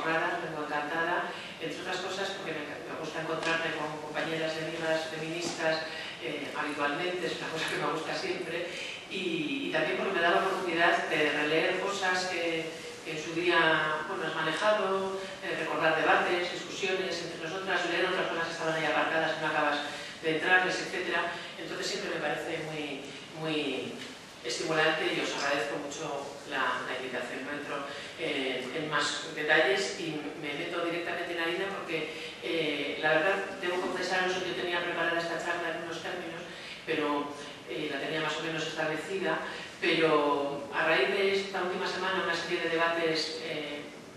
jornadas, vengo encantada, entre otras cosas porque me gusta encontrarme con compañeras y amigas feministas habitualmente, es una cosa que me gusta siempre, y también porque me da la oportunidad de releer cosas que en su día has manejado, recordar debates, discusiones entre nosotras, leer otras cosas que estaban ahí aparcadas y no acabas de entrarles, etc. Entonces siempre me parece muy estimulante y os agradezco mucho la invitación. No entro en más detalles y me meto directamente en harina porque la verdad, debo confesaros que yo tenía preparada esta charla en unos términos, pero la tenía más o menos establecida, pero a raíz de esta última semana una serie de debates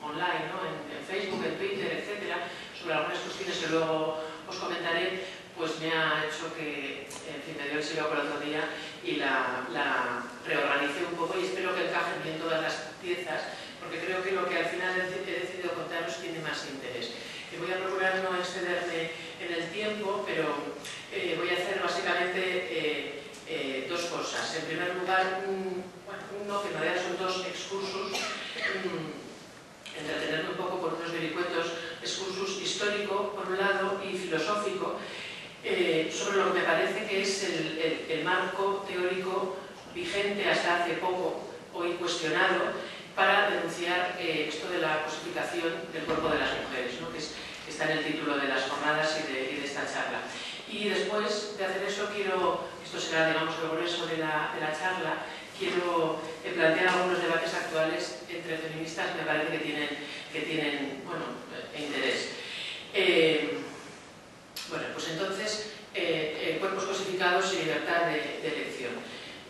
online, ¿no? en Facebook, en Twitter, etc., sobre algunas cuestiones que luego os comentaré, pues me ha hecho que, en fin, me dio el siroco el otro día y la reorganicé un poco y espero que encajen bien todas las piezas, porque creo que lo que al final he decidido contaros tiene más interés. Voy a procurar no excederme en el tiempo, pero voy a hacer básicamente dos cosas. En primer lugar, uno que en realidad son dos excursus, entretenerme un poco con unos vericuetos, excursus histórico, por un lado, y filosófico, sobre lo que me parece que es el marco teórico vigente hasta hace poco, hoy cuestionado, para denunciar esto de la cosificación del cuerpo de las mujeres, ¿no? que está en el título de las jornadas y de esta charla. Y después de hacer eso quiero, esto será digamos el grueso de la charla, quiero plantear algunos debates actuales entre feministas que me parece que tienen interés. Bueno, pues entonces, cuerpos cosificados y libertad de elección.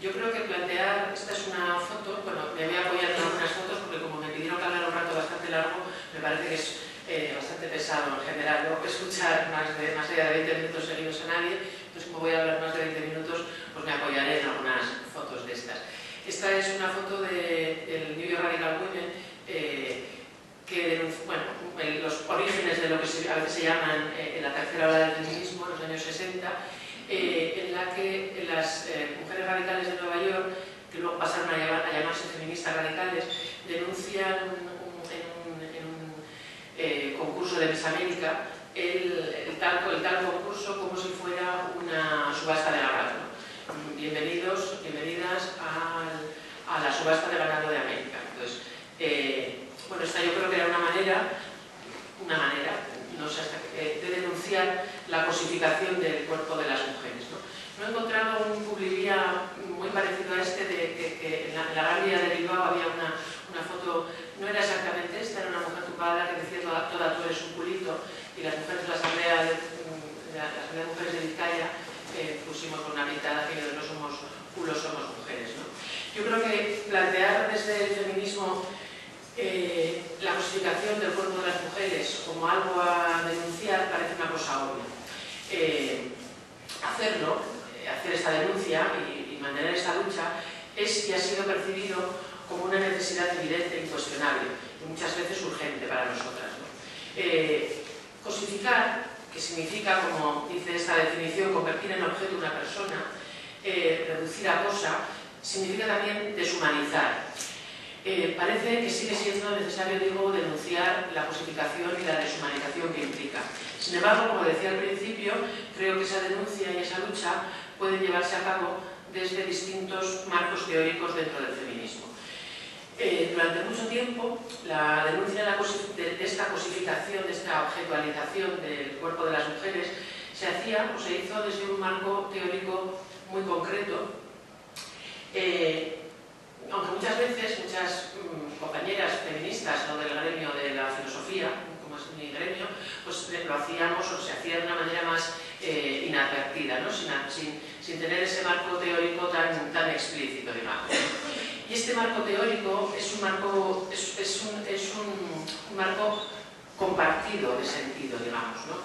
Yo creo que plantear, esta es una foto, bueno, me voy a apoyar en algunas fotos porque como me pidieron que hablara un rato bastante largo, me parece que es bastante pesado en general, no escuchar más allá de 20 minutos seguidos a nadie, entonces como voy a hablar más de 20 minutos, pues me apoyaré en algunas fotos de estas. Esta es una foto del New York Radical Women, que los orígenes de lo que a veces se llaman la tercera ola del feminismo, los años 60, en la que las mujeres radicales de Nueva York, que luego pasaron a llamarse feministas radicales, denuncian en un concurso de Miss América el tal concurso como si fuera una subasta de ganado, ¿no? Bienvenidos, bienvenidas a la subasta de ganado de América. Entonces, esta yo creo que era una manera, no sé hasta qué, de denunciar la cosificación del cuerpo de las mujeres, ¿no? No he encontrado un publivía muy parecido a este de que en la Gran Vía de Bilbao había una foto, no era exactamente esta, era una mujer tumbada que decía toda tú eres un culito, y las mujeres de la Asamblea de Mujeres de Vizcaya pusimos con una pintada que no somos culos, somos mujeres, ¿no? Yo creo que plantear desde el feminismo la cosificación del cuerpo de las mujeres como algo a denunciar parece una cosa obvia. Hacer esta denuncia y mantener esta lucha es y ha sido percibido como una necesidad evidente e incuestionable y muchas veces urgente para nosotras, ¿no? Cosificar, que significa, como dice esta definición, convertir en objeto una persona, reducir a cosa, significa también deshumanizar. Parece que sigue siendo necesario, digo, denunciar la cosificación y la deshumanización que implica. Sin embargo, como decía al principio, creo que esa denuncia y esa lucha pueden llevarse a cabo desde distintos marcos teóricos dentro del feminismo. Durante mucho tiempo, la denuncia de esta cosificación, de esta objetualización del cuerpo de las mujeres, se hacía o se hizo desde un marco teórico muy concreto, aunque muchas veces muchas compañeras feministas, ¿no?, del gremio de la filosofía, como es mi gremio, pues lo hacíamos o se hacía de una manera más inadvertida, ¿no?, sin tener ese marco teórico tan explícito, digamos. Y este marco teórico es un marco compartido de sentido, digamos, ¿no?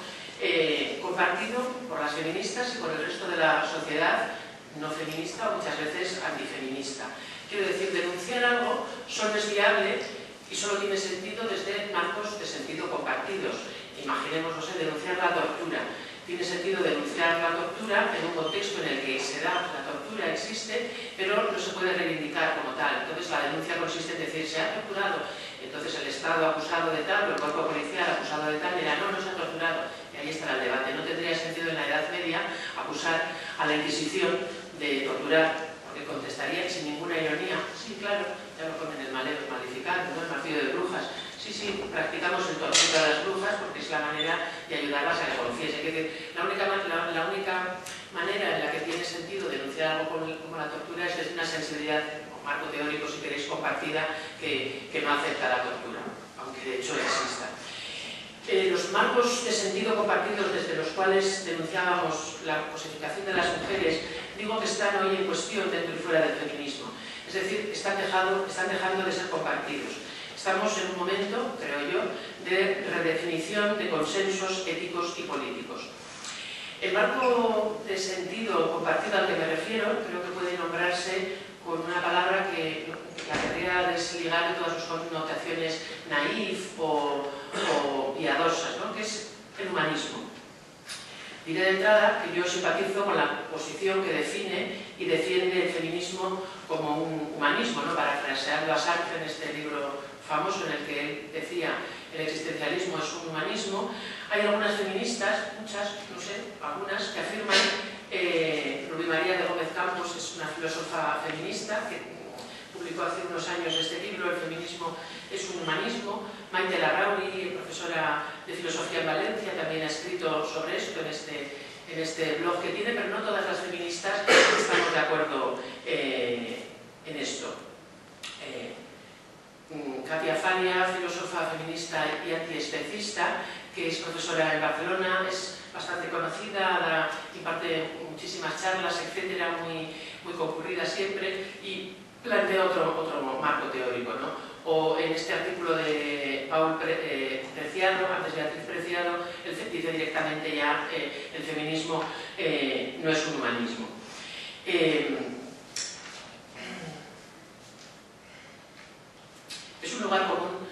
Compartido por las feministas y por el resto de la sociedad no feminista o muchas veces antifeminista. Quiero decir, denunciar algo solo es viable y solo tiene sentido desde marcos de sentido compartidos. Imaginemos, no sé, denunciar la tortura. Tiene sentido denunciar la tortura en un contexto en el que se da, la tortura existe, pero no se puede reivindicar como tal. Entonces la denuncia consiste en decir, se ha torturado Entonces el Estado acusado de tal, o el cuerpo policial acusado de tal, dirá, no, no se ha torturado. Y ahí estará el debate. No tendría sentido en la Edad Media acusar a la Inquisición de torturar, porque contestaría sin ninguna ironía, sí, claro, ya lo ponen el Maleo Maleficat, ¿no? El martillo de brujas. Sí, sí, practicamos el tortura a las brujas porque es la manera de ayudarlas a que confiesen. Es decir, la única manera en la que tiene sentido denunciar algo como la tortura es desde una sensibilidad, un marco teórico, si queréis, compartida, que no acepta la tortura, aunque de hecho exista. Los marcos de sentido compartidos desde los cuales denunciábamos la cosificación de las mujeres, digo que están hoy en cuestión dentro y fuera del feminismo. Es decir, están dejando de ser compartidos. Estamos en un momento, creo yo, de redefinición de consensos éticos y políticos. El marco de sentido compartido al que me refiero creo que puede nombrarse con una palabra que la querría desligar de todas sus connotaciones naif o piadosas, ¿no? Que es el humanismo. Diré de entrada que yo simpatizo con la posición que define y defiende el feminismo como un humanismo, ¿no? Parafraseando a Sartre en este libro famoso en el que él decía el existencialismo es un humanismo. Hay algunas feministas, muchas, no sé, algunas, que afirman, Rubí María de Gómez Campos es una filósofa feminista que publicó hace unos años este libro, El feminismo es un humanismo. Maite Larrauri, profesora de filosofía en Valencia, también ha escrito sobre esto en este blog que tiene, pero no todas las feministas estamos de acuerdo en esto. Katia Fania, filósofa feminista y antiespecista, que es profesora en Barcelona, es bastante conocida, imparte muchísimas charlas, etcétera, muy concurrida siempre, y plantea otro marco teórico, ¿no? O en este artículo de Paul Preciado, antes Beatriz Preciado, él dice directamente ya el feminismo no es un humanismo. Es un lugar común,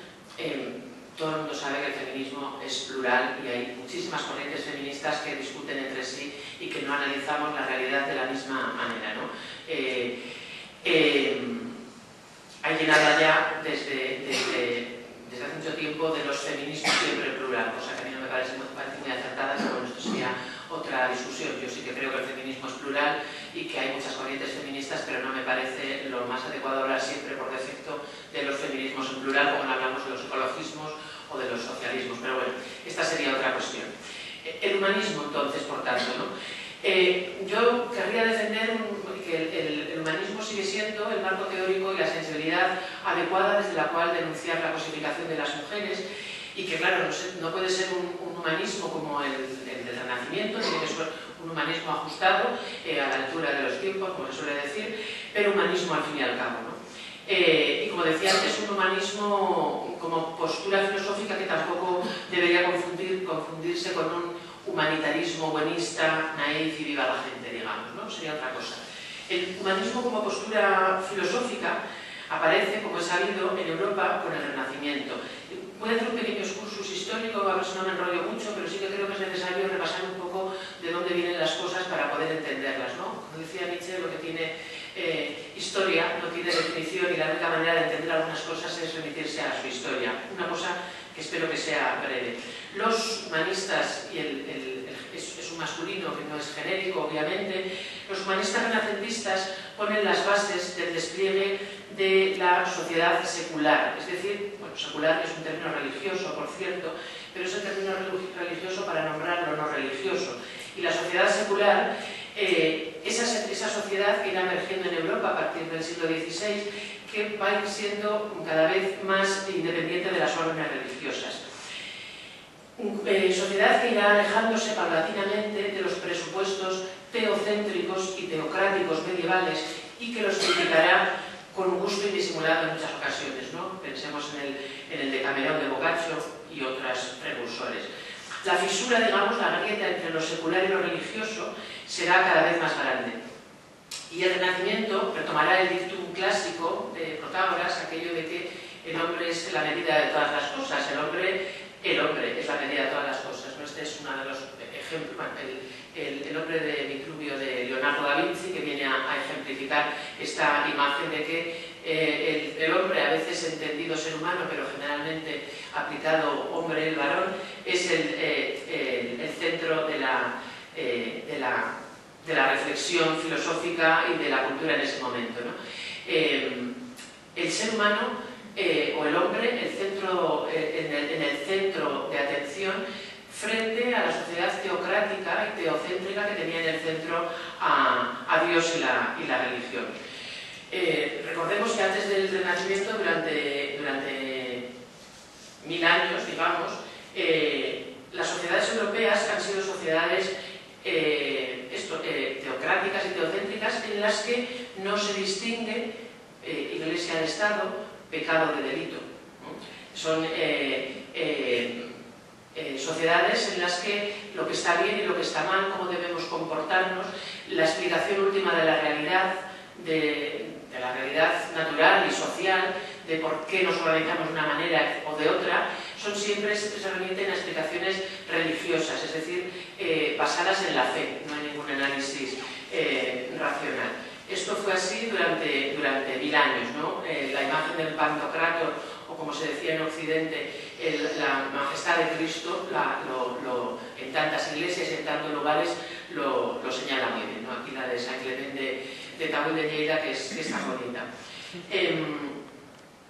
todo el mundo sabe que el feminismo es plural y hay muchísimas corrientes feministas que discuten entre sí y que no analizamos la realidad de la misma manera, ¿no? Hay llenada ya desde hace mucho tiempo de los feminismos siempre plural, cosa que a mí no me parece muy acertada, pero bueno, esto sería otra discusión. Yo sí que creo que el feminismo es plural y que hay muchas corrientes feministas, pero no me parece lo más adecuado hablar siempre por defecto de los feminismos en plural, como hablamos de los ecologismos o de los socialismos. Pero bueno, esta sería otra cuestión. El humanismo, entonces, por tanto, ¿no? Yo querría defender que el humanismo sigue siendo el marco teórico y la sensibilidad adecuada desde la cual denunciar la cosificación de las mujeres, y que, claro, no puede ser un humanismo como el del Renacimiento, tiene que ser un humanismo ajustado a la altura de los tiempos, como se suele decir, pero humanismo al fin y al cabo, ¿no? Y como decía antes, un humanismo como postura filosófica que tampoco debería confundirse con un humanitarismo buenista, naif y viva la gente, digamos, ¿no? Sería otra cosa. El humanismo como postura filosófica aparece, como es sabido, en Europa con el Renacimiento. Voy a hacer un pequeño excursus histórico, a ver si no me enrollo mucho, pero sí que creo que es necesario repasar un poco de dónde vienen las cosas para poder entenderlas, ¿no? Como decía Nietzsche, lo que tiene historia no tiene definición y la única manera de entender algunas cosas es remitirse a su historia. Una cosa que espero que sea breve. Los humanistas, y es un masculino que no es genérico, obviamente, los humanistas renacentistas ponen las bases del despliegue de la sociedad secular. Es decir, bueno, secular es un término religioso, por cierto, pero es el término religioso para nombrar lo no religioso. Y la sociedad secular, esa sociedad que irá emergiendo en Europa a partir del siglo XVI, que va a ir siendo cada vez más independiente de las órdenes religiosas. Sociedad que irá alejándose paulatinamente de los presupuestos teocéntricos y teocráticos medievales y que los criticará con un gusto indisimulado en muchas ocasiones, ¿no? Pensemos en el Decamerón de Boccaccio y otros precursores. La fisura, digamos, la grieta entre lo secular y lo religioso será cada vez más grande. Y el Renacimiento retomará el dictum clásico de Protágoras, aquello de que el hombre es la medida de todas las cosas, el hombre es la medida de todas las cosas, ¿no? Este es uno de los ejemplo, el hombre de Vitruvio de Leonardo da Vinci, que viene a ejemplificar esta imagen de que el hombre, a veces entendido ser humano, pero generalmente aplicado hombre, el varón, es el centro de la reflexión filosófica y de la cultura en ese momento, ¿no? El ser humano o el hombre en el centro de atención frente a la sociedad teocrática y teocéntrica que tenía en el centro a Dios y la religión. Recordemos que antes del Renacimiento, durante 1000 años, digamos, las sociedades europeas han sido sociedades teocráticas y teocéntricas en las que no se distingue Iglesia de Estado, pecado de delito, ¿no? Son sociedades en las que lo que está bien y lo que está mal, cómo debemos comportarnos, la explicación última de la realidad, de la realidad natural y social, de por qué nos organizamos de una manera o de otra, son siempre, se remiten a explicaciones religiosas, es decir, basadas en la fe, no hay ningún análisis racional. Esto fue así durante 1000 años, ¿no? La imagen del Pantocrátor, o como se decía en Occidente, la majestad de Cristo, en tantas iglesias y en tantos lugares lo señala muy bien, ¿no? Aquí la de San Clemente de Tahuil de Lleida, que es tan bonita.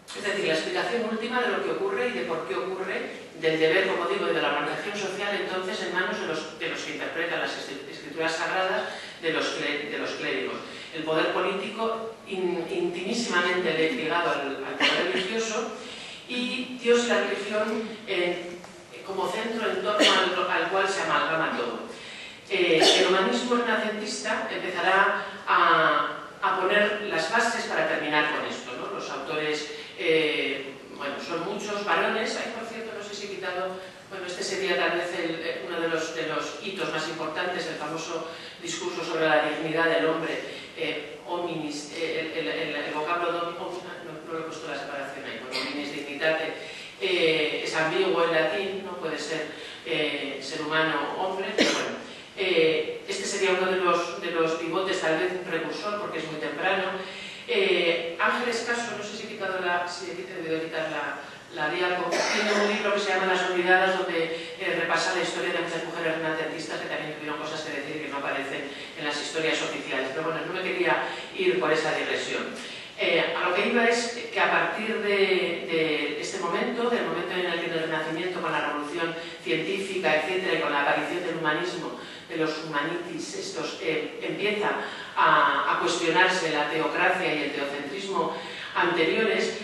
Es decir, la explicación última de lo que ocurre y de por qué ocurre, del deber, como digo, y de la organización social, entonces, en manos de los que interpretan las escrituras sagradas, de los clérigos. El poder político intimísimamente ligado al poder religioso, y Dios y la religión como centro en torno al cual se amalgama todo. El humanismo renacentista empezará a poner las bases para terminar con esto, ¿no? Los autores, bueno, son muchos varones. Ay, por cierto, no sé si he quitado, bueno, este sería tal vez uno de los hitos más importantes, el famoso discurso sobre la dignidad del hombre, hominis, el vocablo no lo he puesto la separación ahí, bueno, hominis dignitate, es ambiguo en latín, no puede ser ser humano o hombre, pero bueno. Este sería uno de los pivotes, tal vez un precursor, porque es muy temprano. Ángel Escaso, no sé si he debido quitar la diapo, tiene un libro que se llama Las Olvidadas, donde repasa la historia de muchas mujeres renacentistas que también tuvieron cosas que decir y que no aparecen en las historias oficiales. Pero bueno, no me quería ir por esa digresión. A lo que iba es que a partir de este momento, del momento en el que en el Renacimiento, con la revolución científica, etcétera, y con la aparición del humanismo, de los humanitis, empieza a cuestionarse la teocracia y el teocentrismo anteriores.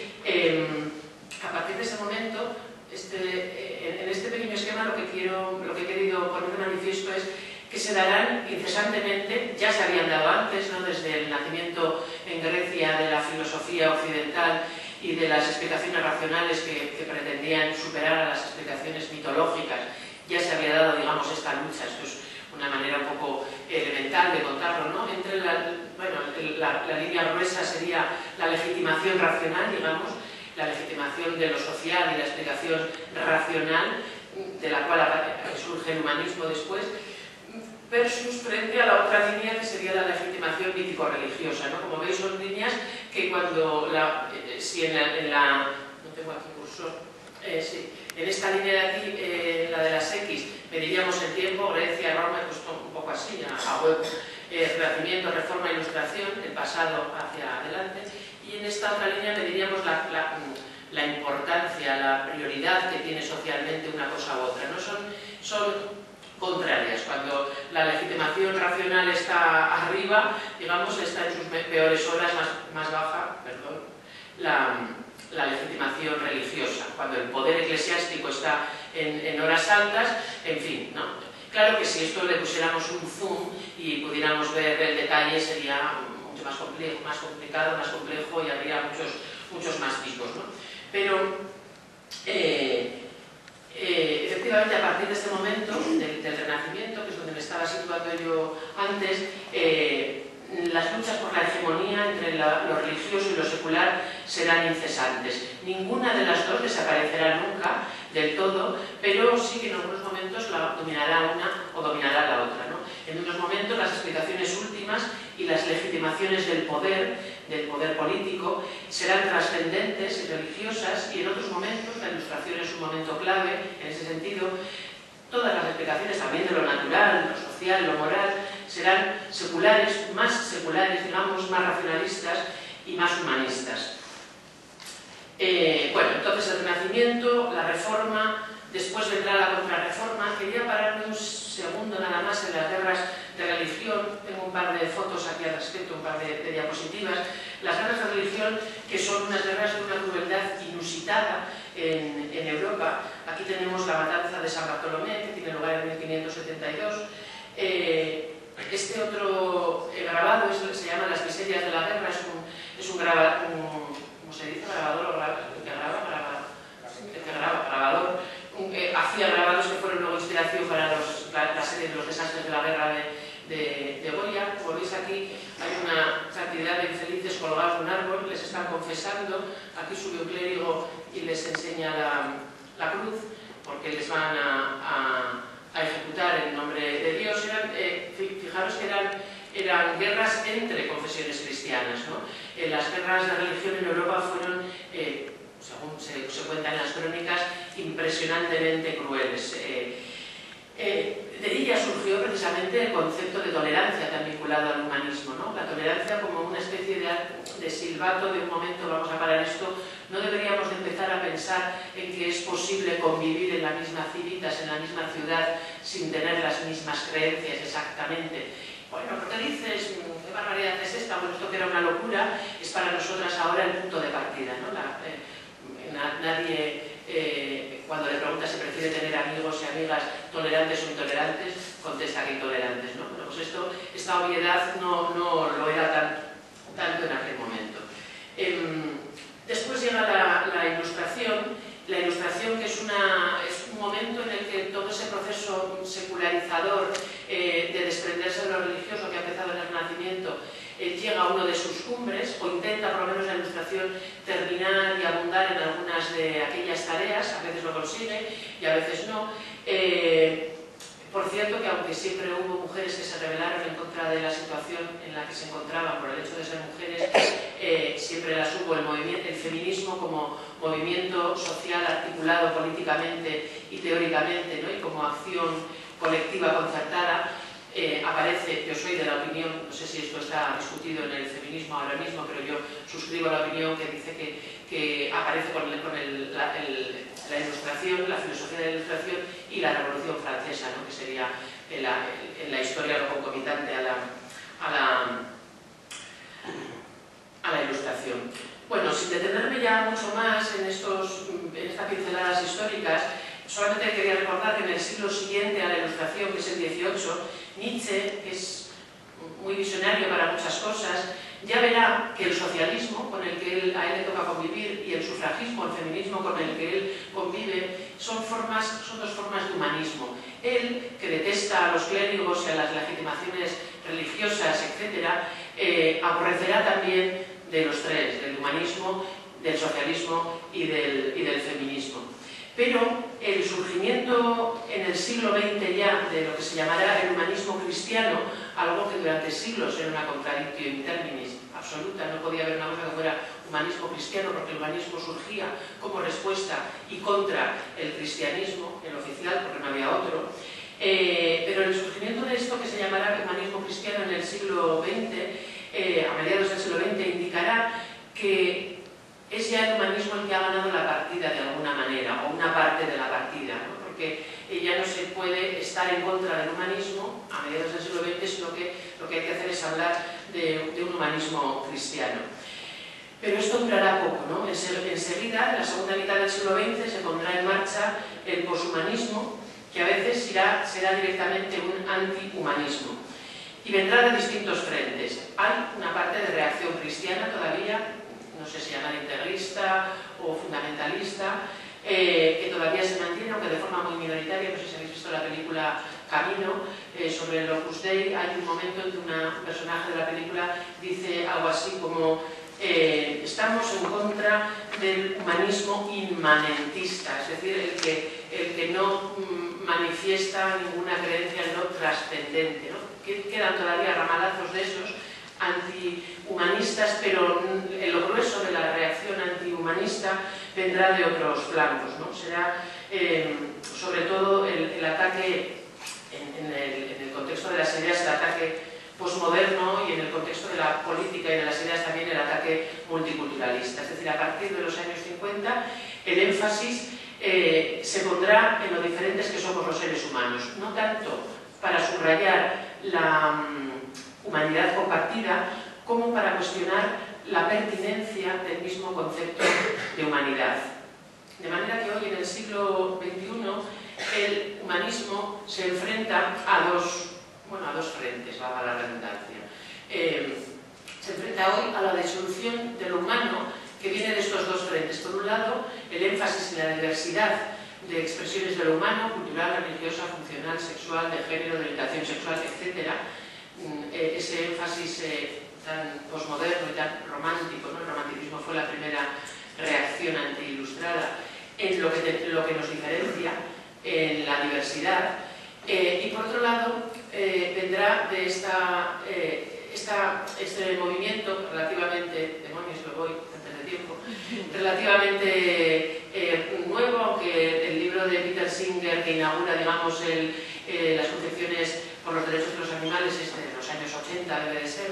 A partir de ese momento, en este pequeño esquema, lo que he querido poner de manifiesto es que se darán incesantemente, ya se habían dado antes, ¿no? Desde el nacimiento en Grecia de la filosofía occidental y de las explicaciones racionales que pretendían superar a las explicaciones mitológicas, ya se había dado, digamos, esta lucha. Esto es una manera un poco elemental de contarlo, ¿no? Entre la línea gruesa sería la legitimación racional, digamos, la legitimación de lo social y la explicación racional, de la cual surge el humanismo después, versus frente a la otra línea que sería la legitimación mítico-religiosa, ¿no? Como veis, son líneas que cuando si no tengo aquí cursor, sí, en esta línea de aquí, la de las X, mediríamos el tiempo, Grecia, Roma, he puesto un poco así, a huevo, Renacimiento, Reforma, Ilustración, el pasado hacia adelante, y en esta otra línea mediríamos la importancia, la prioridad que tiene socialmente una cosa u otra, ¿no? Son contrarias. Cuando la legitimación racional está arriba, digamos, está en sus peores horas, más baja, perdón, la legitimación religiosa. Cuando el poder eclesiástico está en horas altas, en fin, ¿no? Claro que si esto le pusiéramos un zoom y pudiéramos ver el detalle, sería mucho más complejo, más complicado, más complejo, y habría muchos más tipos, ¿no? Pero efectivamente, a partir de este momento del Renacimiento, que es donde me estaba situando yo antes, las luchas por la hegemonía entre lo religioso y lo secular serán incesantes. Ninguna de las dos desaparecerá nunca del todo, pero sí que en algunos momentos la dominará una o dominará la otra, ¿no? En unos momentos las explicaciones últimas y las legitimaciones del poder político, serán trascendentes y religiosas, y en otros momentos, la Ilustración es un momento clave en ese sentido, todas las explicaciones también de lo natural, lo social, lo moral, serán seculares, digamos, más racionalistas y más humanistas. Bueno, entonces el Renacimiento, la Reforma, después vendrá la Contrarreforma. Quería pararme un segundo nada más en las guerras de religión. Tengo un par de fotos aquí al respecto, un par de diapositivas. Las guerras de religión, que son unas guerras de una crueldad inusitada en Europa. Aquí tenemos la matanza de San Bartolomé, que tiene lugar en 1572. Este otro grabado se llama Las miserias de la guerra, es un grabador, ¿cómo se dice? Grabador, grabador. Hacía grabados que fueron luego inspiración para la serie de los desastres de la guerra de Goya. Como veis aquí hay una cantidad de infelices colgados de un árbol, les están confesando. Aquí sube un clérigo y les enseña la cruz, porque les van a ejecutar en nombre de Dios. Fijaros que eran guerras entre confesiones cristianas, ¿no? Las guerras de religión en Europa fueron, según se cuenta en las crónicas, impresionantemente crueles. De ella surgió precisamente el concepto de tolerancia tan vinculado al humanismo, ¿no? La tolerancia como una especie de silbato de un momento, vamos a parar esto. No deberíamos de empezar a pensar en que es posible convivir en la misma civitas, en la misma ciudad, sin tener las mismas creencias exactamente. Bueno, ¿por qué dices? ¿Qué barbaridad es esta? Bueno, esto que era una locura es para nosotras ahora el punto de partida, ¿no? Nadie, cuando le pregunta si prefiere tener amigos y amigas tolerantes o intolerantes, contesta que intolerantes, ¿no? Bueno, pues esta obviedad no lo era tanto en aquel momento. Después llega la Ilustración. La Ilustración, que es un momento en el que todo ese proceso secularizador de desprenderse de lo religioso que ha empezado en el Renacimiento llega a uno de sus cumbres, o intenta por lo menos la Ilustración terminar y abundar en algunas de aquellas tareas. A veces lo consigue y a veces no. Por cierto, que aunque siempre hubo mujeres que se rebelaron en contra de la situación en la que se encontraban por el hecho de ser mujeres, siempre las hubo. El feminismo como movimiento social articulado políticamente y teóricamente, ¿no? Y como acción colectiva concertada, aparece. Yo soy de la opinión, no sé si esto está discutido en el feminismo ahora mismo, pero yo suscribo la opinión que dice que aparece con la Ilustración, la filosofía de la Ilustración y la Revolución Francesa, ¿no? Que sería en la historia lo concomitante a la Ilustración. Bueno, sin detenerme ya mucho más en estas pinceladas históricas, solamente quería recordar que en el siglo siguiente a la Ilustración, que es el XVIII, Nietzsche, que es muy visionario para muchas cosas, ya verá que el socialismo con el que a él le toca convivir y el sufragismo, el feminismo con el que él convive, son dos formas de humanismo. Él, que detesta a los clérigos y a las legitimaciones religiosas, etc., aborrecerá también de los tres, del humanismo, del socialismo y del feminismo. Pero el surgimiento en el siglo XX ya de lo que se llamará el humanismo cristiano, algo que durante siglos era una contradictio in terminis absoluta, no podía haber una cosa que fuera humanismo cristiano, porque el humanismo surgía como respuesta y contra el cristianismo, el oficial, porque no había otro. Pero el surgimiento de esto que se llamará humanismo cristiano en el siglo XX, a mediados del siglo XX, indicará que es ya el humanismo el que ha ganado la partida de alguna manera, o una parte de la partida, ¿no? Porque ya no se puede estar en contra del humanismo a mediados del siglo XX, sino que lo que hay que hacer es hablar de un humanismo cristiano. Pero esto durará poco, ¿no? Enseguida, en la segunda mitad del siglo XX, se pondrá en marcha el poshumanismo, que a veces será directamente un antihumanismo. Y vendrá de distintos frentes. Hay una parte de reacción cristiana todavía, no sé si llamar integrista o fundamentalista, que todavía se mantiene, aunque de forma muy minoritaria. No sé si habéis visto la película Camino, sobre el Opus Dei. Hay un momento en que un personaje de la película dice algo así como estamos en contra del humanismo inmanentista, es decir, el que no manifiesta ninguna creencia en lo trascendente, ¿no? Quedan todavía ramalazos de esos antihumanistas, pero lo grueso de la reacción antihumanista vendrá de otros flancos, ¿no? Será sobre todo el ataque en el contexto de las ideas, el ataque posmoderno, y en el contexto de la política y de las ideas también el ataque multiculturalista. Es decir, a partir de los años 50 el énfasis se pondrá en lo diferentes que somos los seres humanos, no tanto para subrayar la humanidad compartida como para cuestionar la pertinencia del mismo concepto de humanidad. De manera que hoy, en el siglo XXI, el humanismo se enfrenta a dos frentes, valga la redundancia. Se enfrenta hoy a la disolución de lo humano, que viene de estos dos frentes. Por un lado, el énfasis en la diversidad de expresiones de lo humano, cultural, religiosa, funcional, sexual, de género, de orientación sexual, etc. Ese énfasis tan posmoderno y tan romántico, ¿no? El romanticismo fue la primera reacción antiilustrada en lo que nos diferencia, en la diversidad. Y por otro lado, vendrá de este movimiento relativamente, demonios lo voy antes de tiempo, relativamente nuevo, aunque el libro de Peter Singer, que inaugura, digamos, las concepciones por los derechos de los animales, es de los años 80, debe de ser,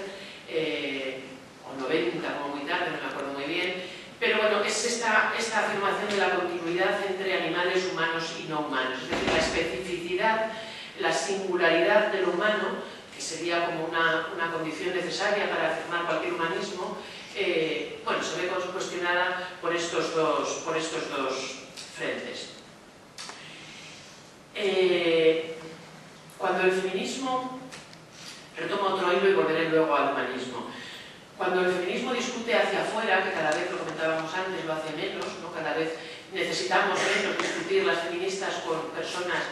o 90, como muy tarde, no me acuerdo muy bien. Pero bueno, es esta afirmación de la continuidad entre animales humanos y no humanos, es decir, la especificidad, la singularidad de lo humano, que sería como una condición necesaria para afirmar cualquier humanismo, bueno, se ve cuestionada por estos dos frentes. Cuando el feminismo, retomo otro hilo y volveré luego al humanismo. Cuando el feminismo discute hacia afuera, que cada vez, lo comentábamos antes, lo hace menos, ¿no? Cada vez necesitamos menos discutir las feministas con personas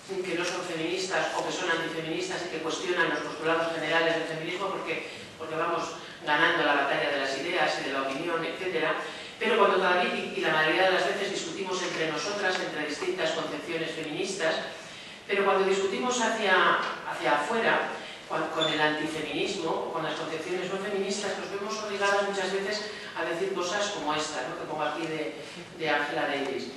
que no son feministas o que son antifeministas y que cuestionan los postulados generales del feminismo porque vamos ganando la batalla de las ideas y de la opinión, etc. Pero cuando todavía, y la mayoría de las veces, discutimos entre nosotras, entre distintas concepciones feministas, pero cuando discutimos hacia afuera, con el antifeminismo o con las concepciones no feministas, nos vemos obligadas muchas veces a decir cosas como esta, ¿no? Que pongo aquí de Angela Davis.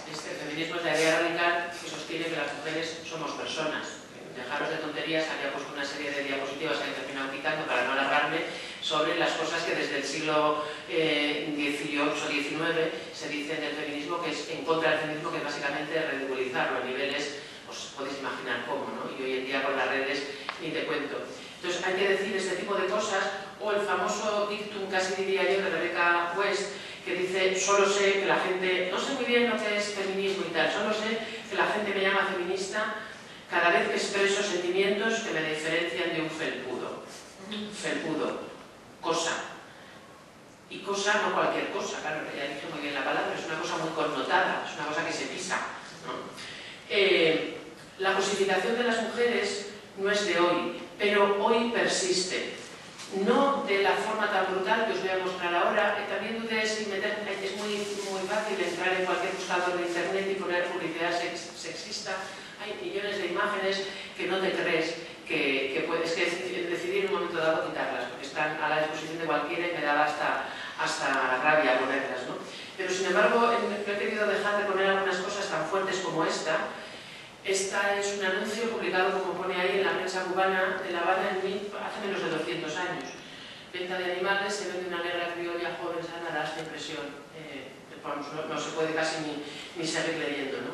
El feminismo es la idea radical que sostiene que las mujeres somos personas. Dejaros de tonterías, había puesto una serie de diapositivas que he terminado quitando para no alargarme, sobre las cosas que desde el siglo XVIII-XIX se dicen del feminismo, que es en contra del feminismo, que es básicamente ridiculizarlo a niveles, pues podéis imaginar cómo, ¿no? Y hoy en día con las redes ni te cuento. Entonces hay que decir este tipo de cosas, o el famoso dictum, casi diría yo, de Rebecca West, que dice: solo sé que la gente, no sé muy bien lo que es feminismo y tal, solo sé que la gente me llama feminista cada vez que expreso sentimientos que me diferencian de un felpudo. Felpudo, cosa. Y cosa, no cualquier cosa, claro, ya dije muy bien la palabra, es una cosa muy connotada, es una cosa que se pisa, ¿no? La cosificación de las mujeres no es de hoy, pero hoy persiste. No de la forma tan brutal que os voy a mostrar ahora, también dudéis sin meter, es muy fácil entrar en cualquier buscador de internet y poner publicidad sexista. Hay millones de imágenes que no te crees que puedes decidir en un momento dado quitarlas, porque están a la disposición de cualquiera y me daba hasta rabia ponerlas, ¿no? Pero sin embargo, he querido dejar de poner algunas cosas tan fuertes como esta. Esta es un anuncio publicado, como pone ahí, en la prensa cubana de La Habana hace menos de 200 años. Venta de animales, se vende una negra criolla joven sana, da esta impresión. No se puede casi ni seguir leyendo, ¿no?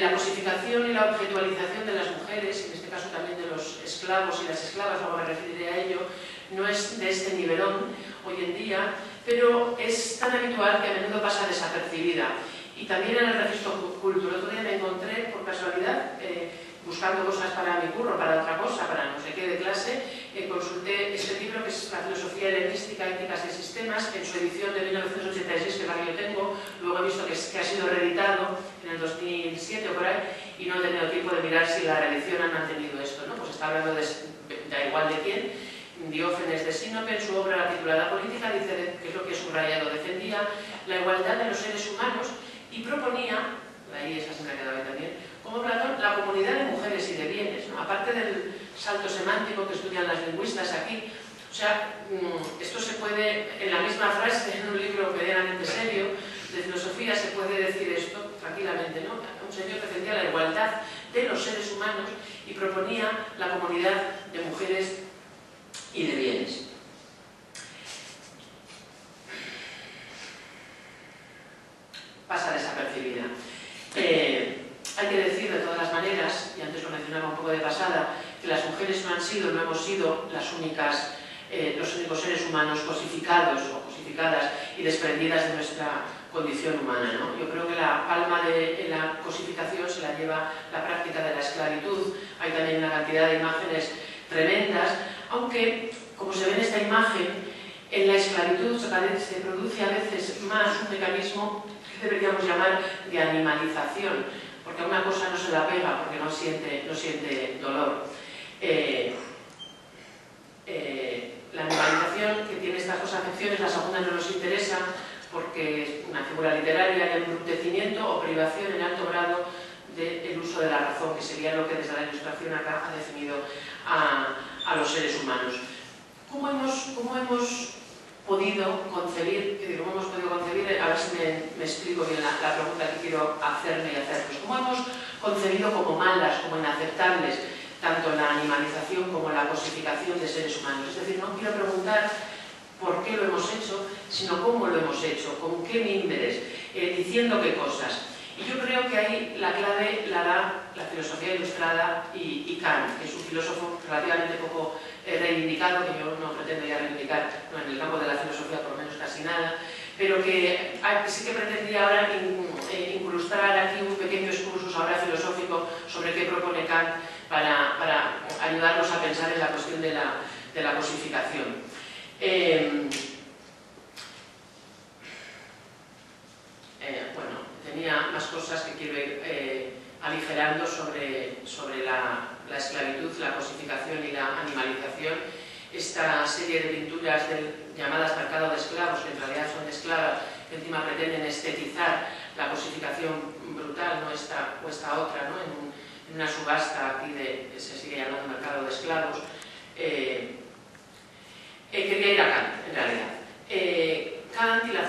La cosificación y la objetualización de las mujeres, en este caso también de los esclavos y las esclavas, luego me referiré a ello, no es de este nivelón hoy en día, pero es tan habitual que a menudo pasa desapercibida. Y también en el registro cultural. Otro día me encontré, por casualidad, buscando cosas para mi curro, para otra cosa, para no sé qué de clase, consulté este libro que es La filosofía helenística, éticas y sistemas, en su edición de 1986, que es la que yo tengo. Luego he visto que ha sido reeditado en el 2007 o por ahí, y no he tenido tiempo de mirar si la reedición ha mantenido esto, ¿no? Pues está hablando da igual de quién. Diógenes de Sinope, en su obra titulada Política, dice, que es lo que he subrayado, defendía la igualdad de los seres humanos y proponía, ahí esa se me ha quedado ahí también, como Platón, la comunidad de mujeres y de bienes, ¿no? Aparte del salto semántico que estudian las lingüistas aquí, o sea, esto se puede, en la misma frase, en un libro medianamente serio de filosofía, se puede decir esto tranquilamente, ¿no? Un señor defendía la igualdad de los seres humanos y proponía la comunidad de mujeres y de bienes. Pasa desapercibida. Hay que decir de todas las maneras, y antes lo mencionaba un poco de pasada, que las mujeres no han sido, no hemos sido los únicos seres humanos cosificados o cosificadas y desprendidas de nuestra condición humana, ¿no? Yo creo que la palma de la cosificación se la lleva la práctica de la esclavitud. Hay también una cantidad de imágenes tremendas, aunque, como se ve en esta imagen, en la esclavitud se produce a veces más un mecanismo que deberíamos llamar de animalización, porque a una cosa no se la pega porque no siente dolor. La animalización, que tiene estas dos acepciones, la segunda no nos interesa porque es una figura literaria de embrutecimiento o privación en alto grado del uso de la razón, que sería lo que desde la Ilustración acá ha definido a los seres humanos. ¿Cómo hemos podido concebir, a ver si me explico bien la pregunta que quiero hacerme y hacerlos? ¿Cómo hemos concebido como malas, como inaceptables, tanto la animalización como la cosificación de seres humanos? Es decir, no quiero preguntar por qué lo hemos hecho, sino cómo lo hemos hecho, con qué mimbres, diciendo qué cosas. Y yo creo que ahí la clave la da la filosofía ilustrada y Kant, que es un filósofo relativamente poco reivindicado, que yo no pretendo ya reivindicar, no, en el campo de la filosofía por lo menos casi nada, pero que sí que pretendía ahora incrustar aquí un pequeño excursus ahora filosófico sobre qué propone Kant para ayudarnos a pensar en la cuestión de la cosificación. Bueno, tenía más cosas que quiero ir aligerando sobre la esclavitud, la cosificación y la animalización. Esta serie de pinturas llamadas mercado de esclavos, que en realidad son de esclavas, que encima pretenden estetizar la cosificación brutal, ¿no? Esta otra, ¿no? En una subasta aquí que se sigue llamando mercado de esclavos. Quería ir a Kant, en realidad. Kant y la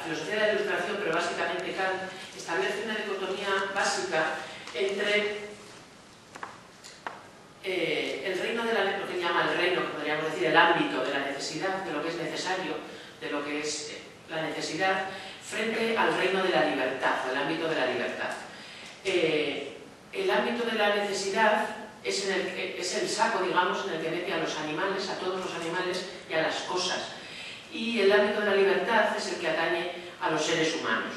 filosofía de la Ilustración, pero básicamente Kant, establece una dicotomía básica entre el reino de lo que llama el reino, que podríamos decir el ámbito de la necesidad, de lo que es necesario, de lo que es la necesidad, frente al reino de la libertad, al ámbito de la libertad. El ámbito de la necesidad es el saco, digamos, en el que mete a los animales, a todos los animales y a las cosas. Y el ámbito de la libertad es el que atañe a los seres humanos.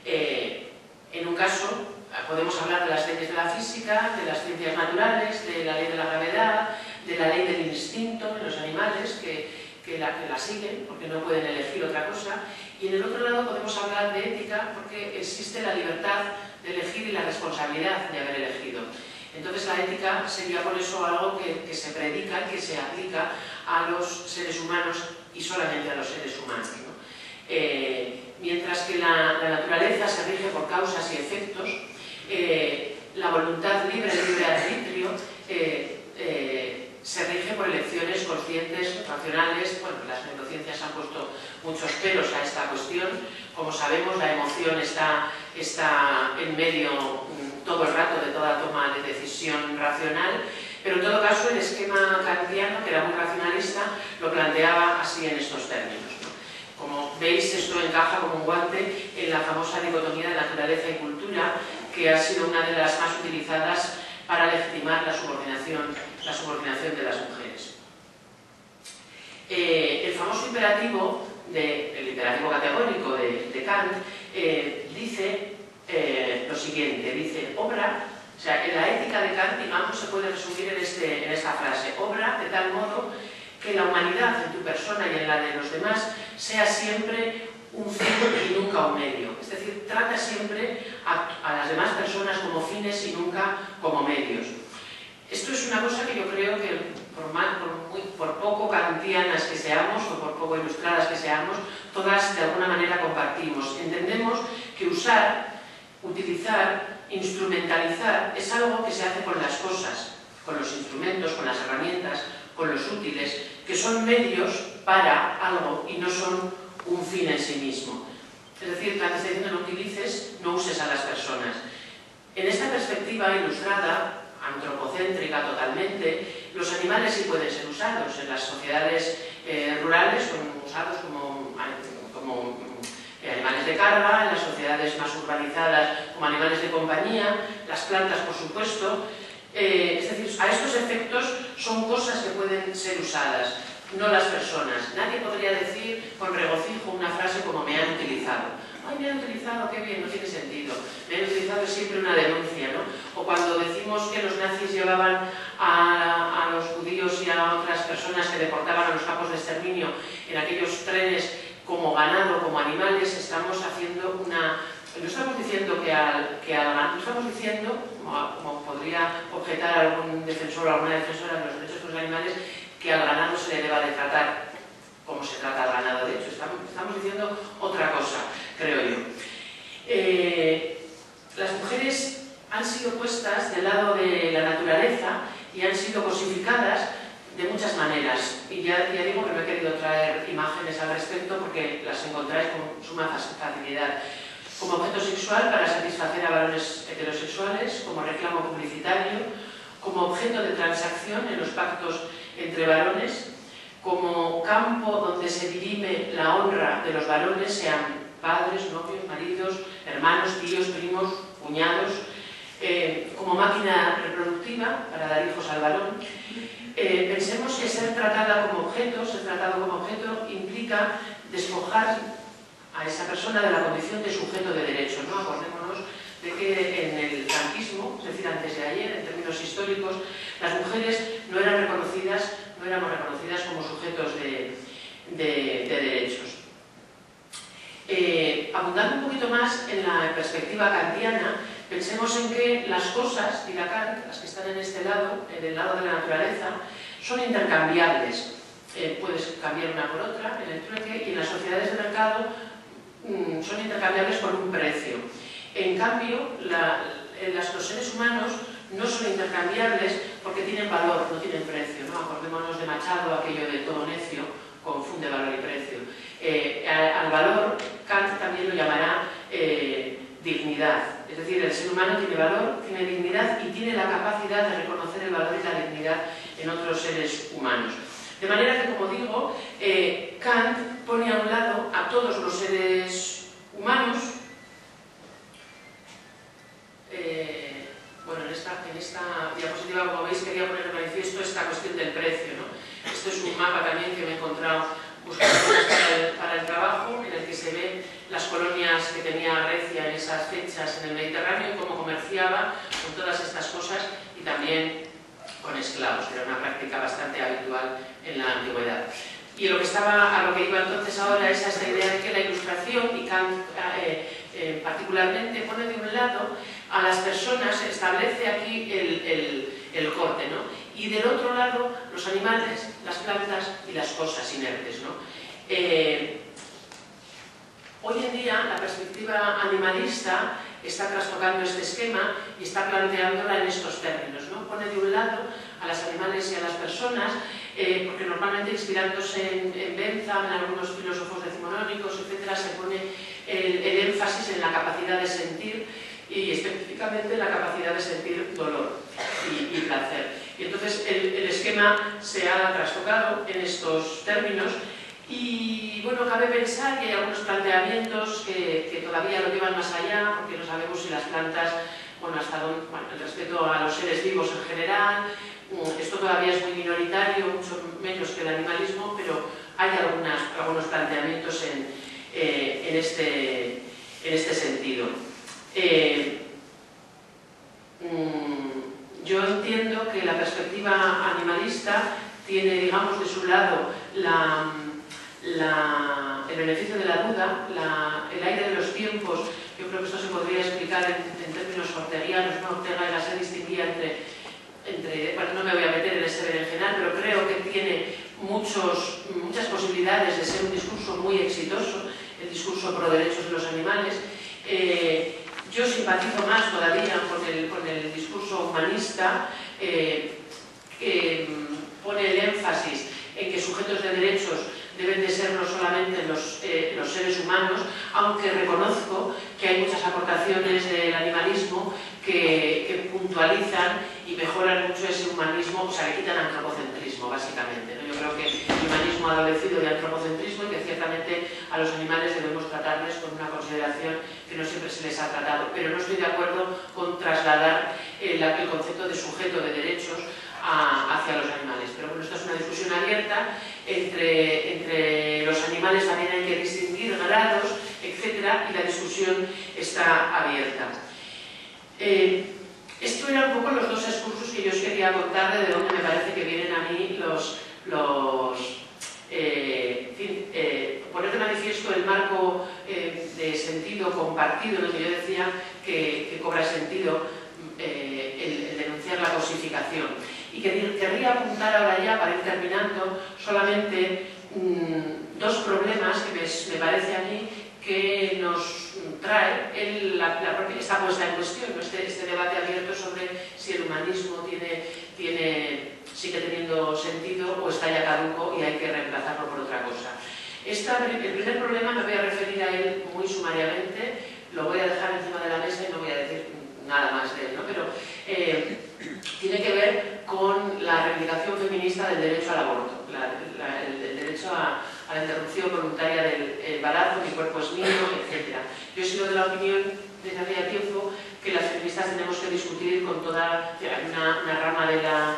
En un caso, podemos hablar de las leyes de la física, de las ciencias naturales, de la ley de la gravedad, de la ley del instinto en los animales, que la siguen, porque no pueden elegir otra cosa. Y en el otro lado podemos hablar de ética, porque existe la libertad de elegir y la responsabilidad de haber elegido. Entonces la ética sería por eso algo que se predica y que se aplica a los seres humanos y solamente a los seres humanos, ¿no? Mientras que la naturaleza se rige por causas y efectos, la voluntad libre arbitrio, se rige por elecciones conscientes, racionales. Bueno, las neurociencias han puesto muchos peros a esta cuestión. Como sabemos, la emoción está en medio todo el rato de toda toma de decisión racional, pero en todo caso el esquema kantiano, que era muy racionalista, lo planteaba así en estos términos, ¿no? Como veis, esto encaja como un guante en la famosa dicotomía de naturaleza y cultura, que ha sido una de las más utilizadas para legitimar la subordinación de las mujeres. El famoso imperativo, el imperativo categórico de Kant, dice lo siguiente, dice, obra, o sea, en la ética de Kant, digamos, se puede resumir en esta frase, obra de tal modo que la humanidad en tu persona y en la de los demás sea siempre un fin y nunca un medio. Es decir, trata siempre a las demás personas como fines y nunca como medios. Esto es una cosa que yo creo que por poco kantianas que seamos o por poco ilustradas que seamos, todas de alguna manera compartimos. Entendemos que usar utilizar, instrumentalizar, es algo que se hace con las cosas, con los instrumentos, con las herramientas, con los útiles, que son medios para algo y no son un fin en sí mismo. Es decir, Kant está diciendo no utilices, no uses a las personas. En esta perspectiva ilustrada, antropocéntrica totalmente, los animales sí pueden ser usados. En las sociedades rurales son usados como animales de carga, en las sociedades más urbanizadas como animales de compañía, las plantas por supuesto. Es decir, a estos efectos son cosas que pueden ser usadas, no las personas. Nadie podría decir con regocijo una frase como me han utilizado. Ay, me han utilizado, qué bien, no tiene sentido. Me han utilizado es siempre una denuncia, ¿no? O cuando decimos que los nazis llevaban a los judíos y a otras personas que deportaban a los campos de exterminio en aquellos trenes como ganado, como animales, estamos haciendo una... No estamos diciendo no estamos diciendo, como podría objetar algún defensor o alguna defensora de los derechos de los animales, que al ganado se le deba de tratar como se trata al ganado. De hecho, estamos diciendo otra cosa, creo yo. Las mujeres han sido puestas del lado de la naturaleza y han sido cosificadas de muchas maneras. Y ya digo que no he querido traer imágenes al respecto porque las encontráis con suma facilidad. Como objeto sexual para satisfacer a varones heterosexuales, como reclamo publicitario, como objeto de transacción en los pactos entre varones, como campo donde se dirime la honra de los varones, sean padres, novios, maridos, hermanos, tíos, primos, cuñados, como máquina reproductiva para dar hijos al varón. Pensemos que ser tratado como objeto implica despojar a esa persona de la condición de sujeto de derecho, ¿no? Acordémonos de que en el franquismo, es decir, antes de ayer, en términos históricos, las mujeres no éramos reconocidas como sujetos de derechos. Abundando un poquito más en la perspectiva kantiana, pensemos en que las cosas, dirá Kant, las que están en este lado, en el lado de la naturaleza, son intercambiables. Puedes cambiar una por otra en el trueque, y en las sociedades de mercado son intercambiables por un precio. En cambio, los seres humanos no son intercambiables porque tienen valor, no tienen precio, ¿no? Acordémonos de Machado, aquello de todo necio confunde valor y precio. Al valor, Kant también lo llamará dignidad. Es decir, el ser humano tiene valor, tiene dignidad y tiene la capacidad de reconocer el valor y la dignidad en otros seres humanos. De manera que, como digo, Kant pone a un lado a todos los seres humanos. Bueno, en esta diapositiva, como veis, quería poner de manifiesto esta cuestión del precio, ¿no? Esto es un mapa también que me he encontrado buscando para el trabajo, en el que se ven las colonias que tenía Grecia en esas fechas en el Mediterráneo y cómo comerciaba con todas estas cosas y también con esclavos, que era una práctica bastante habitual en la antigüedad. Y a lo que iba entonces ahora es a esta idea de que la Ilustración, y Kant particularmente, pone de un lado a las personas, establece aquí el corte, ¿no? Y del otro lado los animales, las plantas y las cosas inertes, ¿no? Hoy en día la perspectiva animalista está trastocando este esquema y está planteándola en estos términos, ¿no? Pone de un lado a las animales y a las personas, porque normalmente inspirándose en Bentham, en algunos filósofos decimonónicos, etc., se pone el énfasis en la capacidad de sentir y específicamente la capacidad de sentir dolor y placer. Y entonces el esquema se ha trastocado en estos términos y bueno, cabe pensar que hay algunos planteamientos que todavía lo llevan más allá, porque no sabemos si las plantas, bueno, hasta dónde, bueno, el respeto a los seres vivos en general, esto todavía es muy minoritario, mucho menos que el animalismo, pero hay algunos planteamientos en este sentido. Yo entiendo que la perspectiva animalista tiene, digamos, de su lado el beneficio de la duda, el aire de los tiempos. Yo creo que esto se podría explicar en términos orteguianos, ¿no? Ortega y Gasset distinguía entre, bueno, no me voy a meter en ese berenjenal, pero creo que tiene muchas posibilidades de ser un discurso muy exitoso, el discurso pro derechos de los animales, Yo simpatizo más todavía con el discurso humanista, que pone el énfasis en que sujetos de derechos deben de ser no solamente los seres humanos, aunque reconozco que hay muchas aportaciones del animalismo que puntualizan y mejoran mucho ese humanismo, o sea, le quitan antropocentrismo, básicamente, ¿no? Yo creo que el humanismo ha adolecido de antropocentrismo y que ciertamente a los animales debemos tratarles con una consideración que no siempre se les ha tratado, pero no estoy de acuerdo con trasladar el concepto de sujeto de derechos hacia los animales. Pero bueno, esto es una discusión abierta. Entre los animales también hay que distinguir grados, etcétera, y la discusión está abierta. Esto eran un poco los dos excursos que yo os quería contar de dónde me parece que vienen a mí poner de manifiesto el marco de sentido compartido, en el que yo decía que cobra sentido el denunciar la cosificación. Y querría apuntar ahora ya, para ir terminando, solamente dos problemas que me parece a mí que nos trae esta puesta en cuestión, ¿no? este debate abierto sobre si el humanismo sigue teniendo sentido o está ya caduco y hay que reemplazarlo por otra cosa. El primer problema me voy a referir a él muy sumariamente, lo voy a dejar encima de la mesa y no voy a decir nada más de él, ¿no? Pero tiene que ver con la reivindicación feminista del derecho al aborto, el derecho a la interrupción voluntaria del embarazo, mi cuerpo es mío, etc. Yo he sido de la opinión desde hace tiempo que las feministas tenemos que discutir con toda una rama de la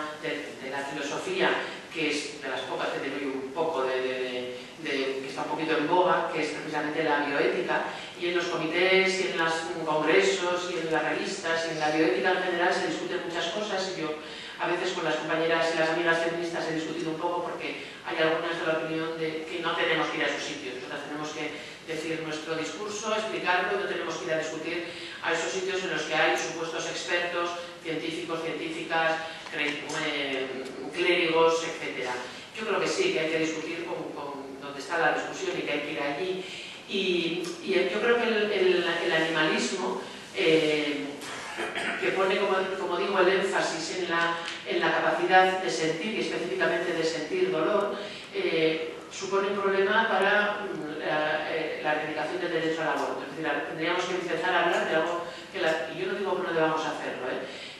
filosofía, que es de las pocas que tengo yo un poco que está un poquito en boga, que es precisamente la bioética, y en los comités y en los congresos y en las revistas y en la bioética en general se discuten muchas cosas, y yo a veces con las compañeras y las amigas feministas he discutido un poco porque hay algunas de la opinión de que no tenemos que ir a esos sitios, nosotras tenemos que decir nuestro discurso, explicarlo, no tenemos que ir a discutir a esos sitios en los que hay supuestos expertos, científicos, científicas, clérigos, etc. Yo creo que sí, que hay que discutir con donde está la discusión y que hay que ir allí. Y yo creo que el animalismo, que pone, como digo, el énfasis en la capacidad de sentir y específicamente de sentir dolor, supone un problema para la reivindicación del derecho al aborto. Es decir, tendríamos que empezar a hablar de algo y yo no digo que no debamos hacerlo,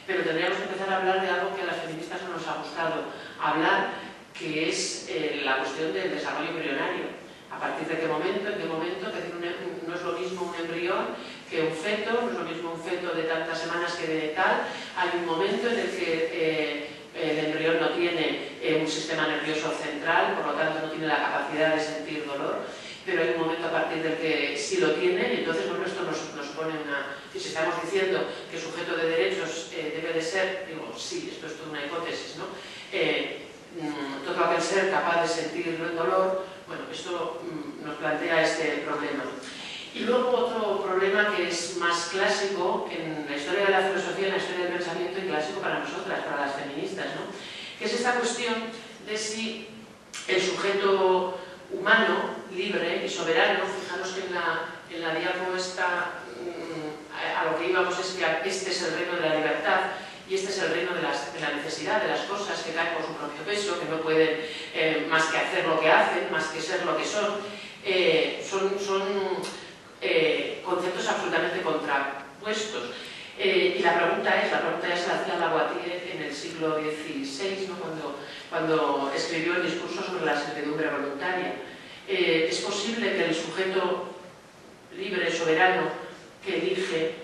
pero tendríamos que empezar a hablar de algo que a las feministas no nos ha gustado hablar, que es la cuestión del desarrollo embrionario. ¿A partir de qué momento? ¿En qué momento? Que no es lo mismo un embrión que un feto, no es lo mismo un feto de tantas semanas que de tal. Hay un momento en el que el embrión no tiene un sistema nervioso central, por lo tanto no tiene la capacidad de sentir dolor, pero hay un momento a partir del que sí lo tiene, y entonces bueno, esto nos pone si estamos diciendo que el sujeto de derechos debe de ser, digo, sí, esto es toda una hipótesis, ¿no? Todo aquel ser capaz de sentir el dolor, bueno, esto nos plantea este problema. Y luego otro problema que es más clásico en la historia de la filosofía, en la historia del pensamiento, y clásico para nosotras, para las feministas, ¿no? Que es esta cuestión de si el sujeto humano, libre y soberano, fijaros que en la diapo está, a lo que íbamos es que este es el reino de la libertad y este es el reino de la necesidad, de las cosas que caen por su propio peso, que no pueden más que hacer lo que hacen, más que ser lo que son. Son conceptos absolutamente contrapuestos. Y la pregunta la hacía Lavoisier en el siglo XVI, ¿no? cuando escribió el discurso sobre la servidumbre voluntaria. ¿Es posible que el sujeto libre, soberano, que elige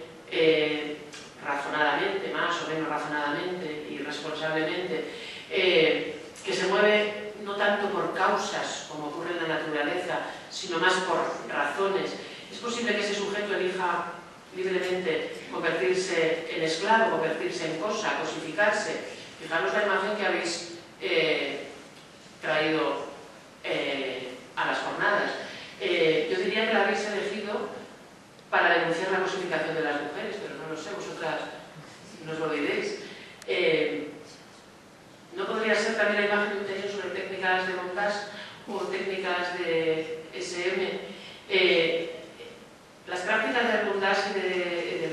razonadamente, más o menos razonadamente y responsablemente, que se mueve no tanto por causas como ocurre en la naturaleza, sino más por razones? ¿Es posible que ese sujeto elija libremente convertirse en esclavo, convertirse en cosa, cosificarse? Fijaros la imagen que habéis traído a las jornadas. Yo diría que la habéis elegido para denunciar la cosificación de las mujeres, pero no lo sé, vosotras nos lo diréis. ¿No podría ser también la imagen de un taller sobre técnicas de montaje o técnicas de SM? Las prácticas de montaje y de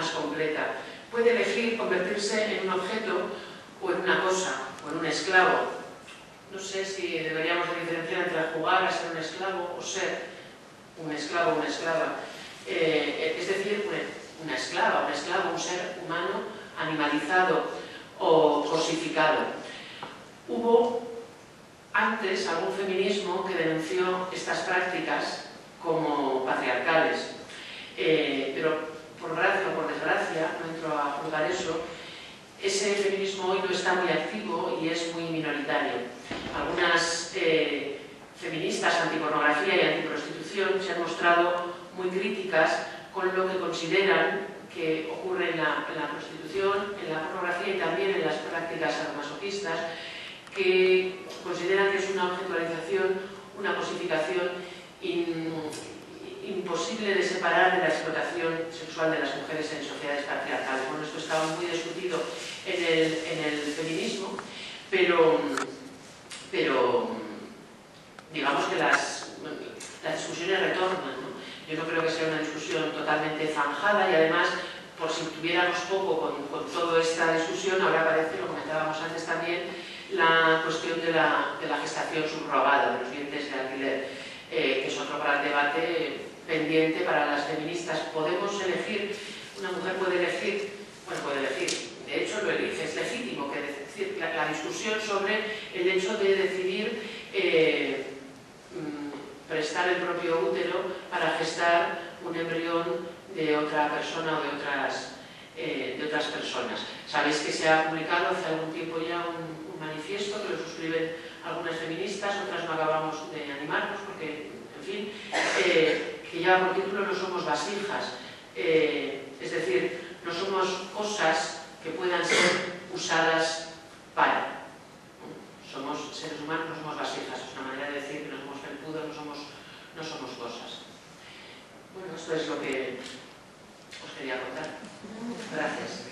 más completa. Puede elegir convertirse en un objeto o en una cosa, o en un esclavo. No sé si deberíamos de diferenciar entre jugar a ser un esclavo o ser un esclavo o una esclava. Es decir, una esclava, un esclavo, un ser humano animalizado o cosificado. Hubo antes algún feminismo que denunció estas prácticas como patriarcales, pero por gracia o por desgracia, no entro a juzgar eso, ese feminismo hoy no está muy activo y es muy minoritario. Algunas feministas antipornografía y antiprostitución se han mostrado muy críticas con lo que consideran que ocurre en la prostitución, en la pornografía y también en las prácticas sadomasoquistas, que consideran que es una objetualización, una cosificación imposible de separar de la explotación sexual de las mujeres en sociedades patriarcales. Bueno, esto estaba muy discutido en el feminismo, pero digamos que las discusiones retornan, ¿no? Yo no creo que sea una discusión totalmente zanjada y además, por si tuviéramos poco con toda esta discusión, ahora aparece, lo comentábamos antes también, la cuestión de la gestación subrogada, de los vientres de alquiler, que es otro gran debate pendiente para las feministas. ¿Podemos elegir? ¿Una mujer puede elegir? Bueno, puede elegir. De hecho, lo elige, es legítimo. La discusión sobre el hecho de decidir prestar el propio útero para gestar un embrión de otra persona o de otras personas. Sabéis que se ha publicado hace algún tiempo ya un manifiesto que lo suscriben algunas feministas, otras no acabamos de animarnos porque, en fin, que lleva por título No somos vasijas, es decir, no somos cosas que puedan ser usadas para. Somos seres humanos, no somos vasijas, es una manera de decir que no somos felpudos, no somos cosas. Bueno, esto es lo que os quería contar. Gracias.